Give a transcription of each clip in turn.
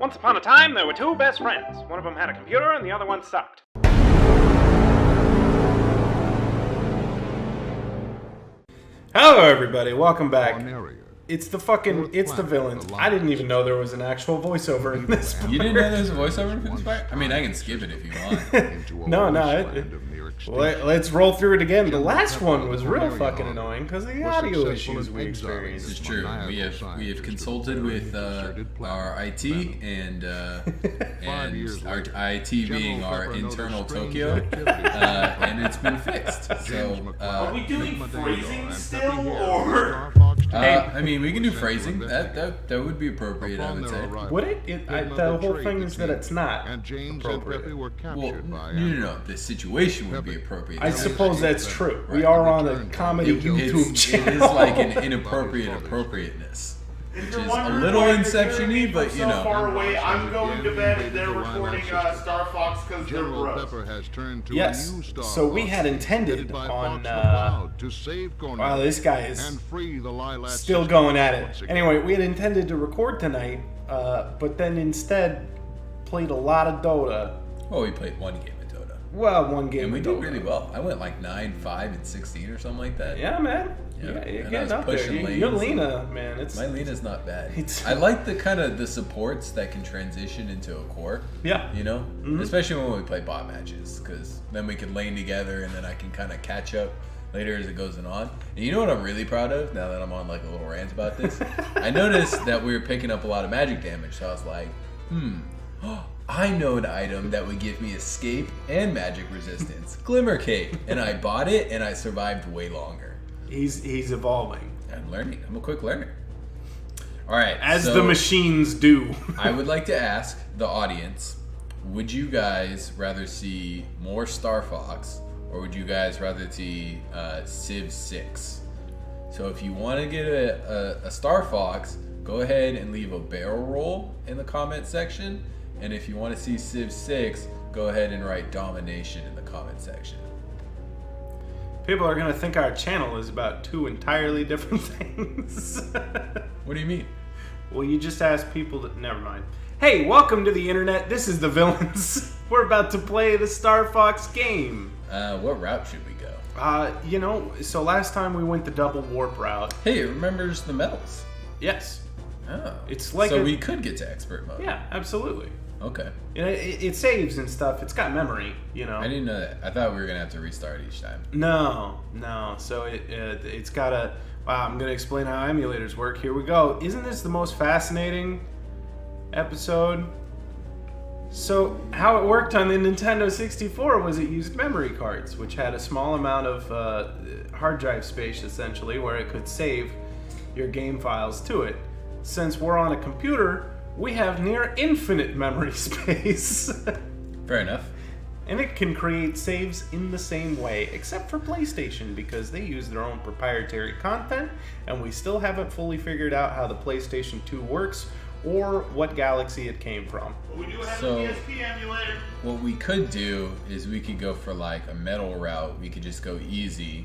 Once upon a time, there were two best friends. One of them had a computer and the other one sucked. Hello everybody, welcome back. It's the villains. I didn't even know there was an actual voiceover in this part. You didn't know there was a voiceover for this part? I mean, I can skip it if you want. No. Let's roll through it again. The last one was real fucking annoying because of the audio issues we experienced. It's true. We have consulted with our IT and our IT being our internal Tokyo, and it's been fixed. So, are we doing phrasing still, or? I mean, we can do phrasing. That would be appropriate, I would say. Would it? The whole thing is that it's not appropriate. Well, no. The situation would be appropriate. I suppose that's true. Right. We are on a comedy YouTube channel. It is like an inappropriate appropriateness. Which is a little Inception-y, but you know. So far away, I'm going to bed and they're recording Starfox because they're gross. Yes, so we had intended on, wow, this guy is still going at it. Anyway, we had intended to record tonight, but then instead played a lot of Dota. Well, we played one game of Dota. Well, one game and we of did Dota. really well. I went like 9, 5, and 16 or something like that. Yeah, man. Yeah, you're getting up there. You're Lena, man. My Lena's not bad. I like the supports that can transition into a core. Yeah. You know? Mm-hmm. Especially when we play bot matches, because then we can lane together and then I can kind of catch up later as it goes on. And you know what I'm really proud of, now that I'm on like a little rant about this? I noticed that we were picking up a lot of magic damage, so I was like, I know an item that would give me escape and magic resistance. Glimmer Cape. And I bought it and I survived way longer. He's evolving. I'm learning. I'm a quick learner. All right. As the machines do. I would like to ask the audience, would you guys rather see more Starfox or would you guys rather see Civ 6? So if you want to get a Starfox, go ahead and leave a barrel roll in the comment section. And if you want to see Civ 6, go ahead and write domination in the comment section. People are going to think our channel is about two entirely different things. What do you mean? Well, you just asked people to... Never mind. Hey, welcome to the internet. This is the villains. We're about to play the Starfox game. What route should we go? So last time we went the double warp route. Hey, it remembers the medals. Yes. Oh. It's like we could get to expert mode. Yeah, absolutely. Okay. It saves and stuff. It's got memory, you know. I didn't know that. I thought we were going to have to restart each time. No. So it's got a... Wow, I'm going to explain how emulators work. Here we go. Isn't this the most fascinating episode? So how it worked on the Nintendo 64 was it used memory cards, which had a small amount of hard drive space, essentially, where it could save your game files to it. Since we're on a computer, we have near infinite memory space. Fair enough. And it can create saves in the same way, except for PlayStation, because they use their own proprietary content, and we still haven't fully figured out how the PlayStation 2 works, or what galaxy it came from. We do have an ESP emulator. What we could do is we could go for like a metal route. We could just go easy.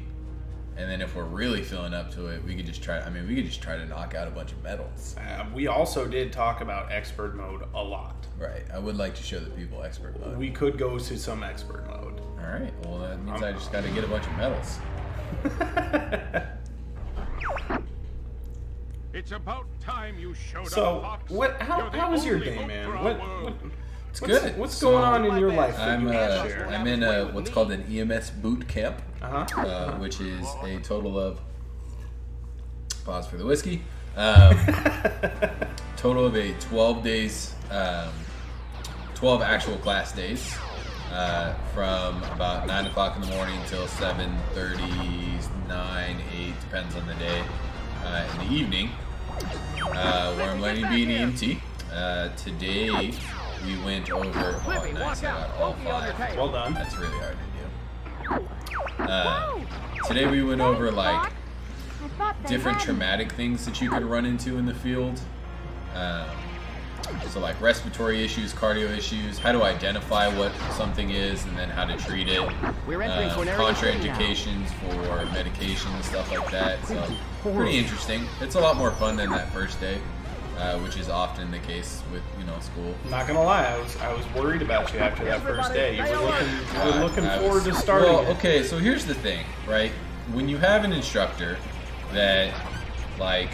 And then if we're really feeling up to it, we could just try to knock out a bunch of medals. We also did talk about expert mode a lot. Right. I would like to show the people expert mode. We could go to some expert mode. All right. Well, that means I just got to get a bunch of medals. It's about time you showed up. So, how was your day, man? It's good. What's going on in your life? I'm in what's called an EMS boot camp, which is a total of, pause for the whiskey, total of 12 days, 12 actual class days, from about 9 o'clock in the morning till 7:30, 9, 8, depends on the day, in the evening, where I'm learning to be an EMT. Today, we went over... Oh, nice. I got all 5. Well done. That's really hard to do. Today we went over, like, different traumatic things that you could run into in the field. So, like, respiratory issues, cardio issues, how to identify what something is, and then how to treat it. Contraindications for medication and stuff like that. So, pretty interesting. It's a lot more fun than that first day. which is often the case with school. Not gonna lie, I was worried about you after that first day. You were looking forward to starting. Well, okay, so here's the thing, right? When you have an instructor that like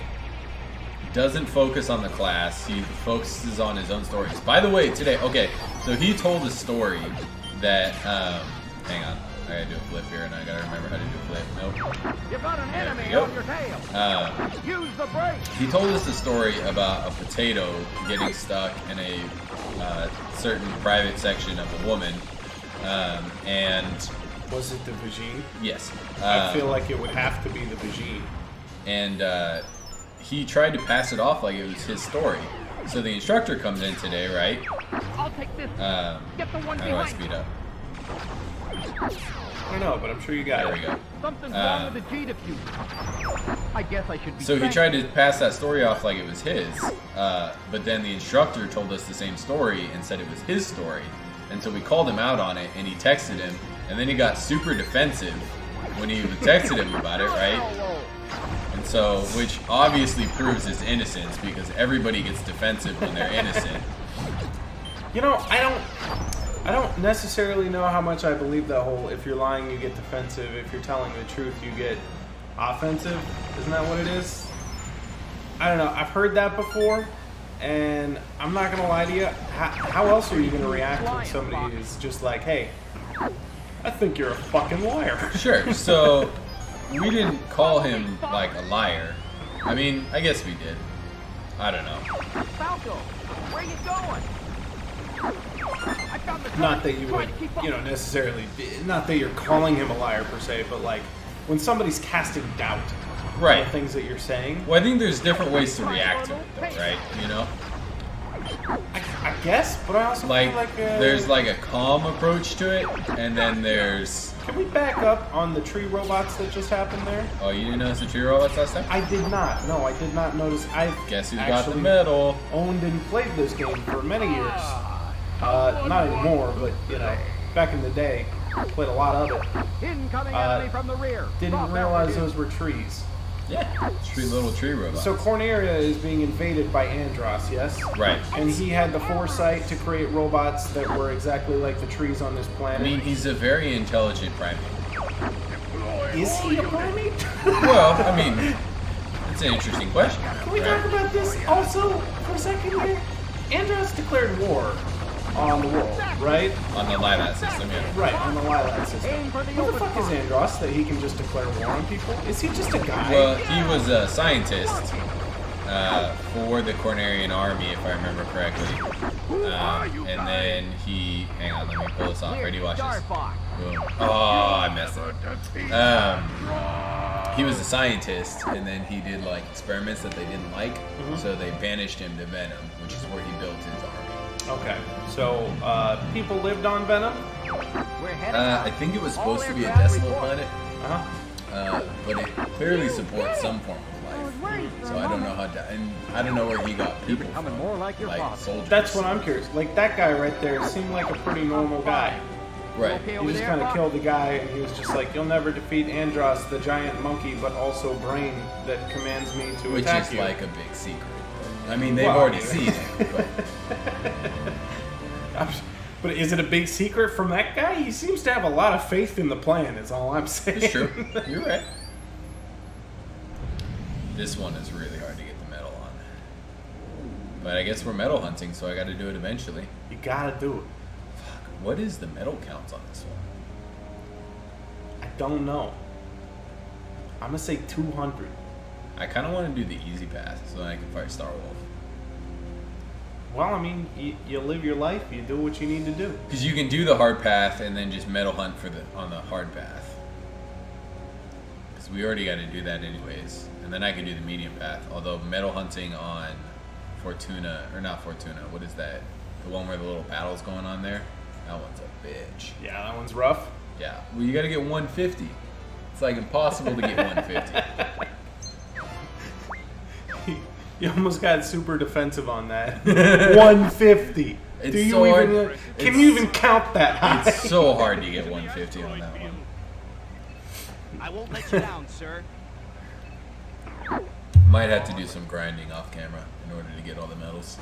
doesn't focus on the class, he focuses on his own stories. By the way, today, okay, so he told a story that hang on, I gotta do a flip here, and I gotta remember how to do a flip. Nope. You got an enemy go. on your tail. Use the brake. He told us a story about a potato getting stuck in a certain private section of a woman, and Was it the vagine? yes, I feel like it would have to be the vagine. and he tried to pass it off like it was his story. So the instructor comes in today, right? I'll take this. Get the one How do I behind. speed up? I don't know, but I'm sure you got There it. we go. Something's wrong with the G diffuser. I guess I should be. So he thankful. tried to pass that story off like it was his, but then the instructor told us the same story and said it was his story. And so we called him out on it, and he texted him, and then he got super defensive when he texted him about it, right? And so, which obviously proves his innocence, because everybody gets defensive when they're innocent. You know, I don't necessarily know how much I believe that whole if you're lying you get defensive, if you're telling the truth you get offensive. Isn't that what it is? I don't know. I've heard that before, and I'm not gonna lie to you. How else are you gonna react when somebody is just like, "Hey, I think you're a fucking liar." Sure, so we didn't call him like a liar. I mean, I guess we did. I don't know. Falco, where you going? I found the Not that you Try would, to keep up. necessarily, not that you're calling him a liar per se, but like when somebody's casting doubt on Right. the things that you're saying, Well, I think there's different ways to react to it, though, right? I guess, but I also Like, feel like there's like a calm approach to it, and then there's... Can we back up on the tree robots that just happened there? Oh, you didn't notice the tree robots last time? I did not. No, I did not notice. I Guess who's got the actually medal? owned and played this game for many years. Not anymore, but back in the day, played a lot of it. Incoming enemy from the rear. Didn't Drop that realize review. those were trees. Yeah, little tree robots. So Corneria is being invaded by Andros, yes? Right. And he had the foresight to create robots that were exactly like the trees on this I planet. mean, he's a very intelligent primate. Is he a primate? Well, I mean, it's an interesting question. Can we right? talk about this also for a second here? Andros declared war on the world, right? On the Lilat system, yeah. Right, on the Lilat system. Aim for the Who the open fuck is front. Andros that he can just declare war on people? Is he just a guy? Well, he was a scientist for the Cornerian army, if I remember correctly. And then he... Hang on, let me pull this off. Ready, watch this. Starfox. Boom. Oh, I messed up. He was a scientist, and then he did like experiments that they didn't like, so they banished him to Venom, which is where he built his army. Okay, so people lived on Venom? We're heading I out. think it was supposed All to be a aircraft desolate report. planet, Uh-huh. but it clearly supports some form of life. So I don't know how to, and I don't know where he got people Becoming from, more like your father. soldiers. That's what I'm curious. Like, that guy right there seemed like a pretty normal guy. Right. Okay He over just there, kind of Fox? killed the guy, and he was just like, "You'll never defeat Andros, the giant monkey, but also brain that commands me to Which attack is you." like a big secret. I mean, they've Well, already I mean- seen it, but But is it a big secret from that guy? He seems to have a lot of faith in the plan, is all I'm saying. it's true. You're right. This one is really hard to get the medal on. But I guess we're medal hunting, so I got to do it eventually. You gotta do it. What is the medal counts on this one? I don't know. I'm gonna say 200. I kind of want to do the easy path so then I can fight Starwolf. Well, I mean, you live your life, you do what you need to do. Because you can do the hard path and then just medal hunt on the hard path. Because we already got to do that anyways. And then I can do the medium path. Although medal hunting on Fortuna, or not Fortuna, what is that? The one where the little battle's going on there? That one's a bitch. Yeah, that one's rough. Yeah. Well, you got to get 150. It's like impossible to get 150. You almost got super defensive on that. 150. It's Do you so hard. even? Can It's- you even count that high? It's so hard to get 150 on that one. I won't let you down, sir. Might have to do some grinding off camera. in order to get all the medals.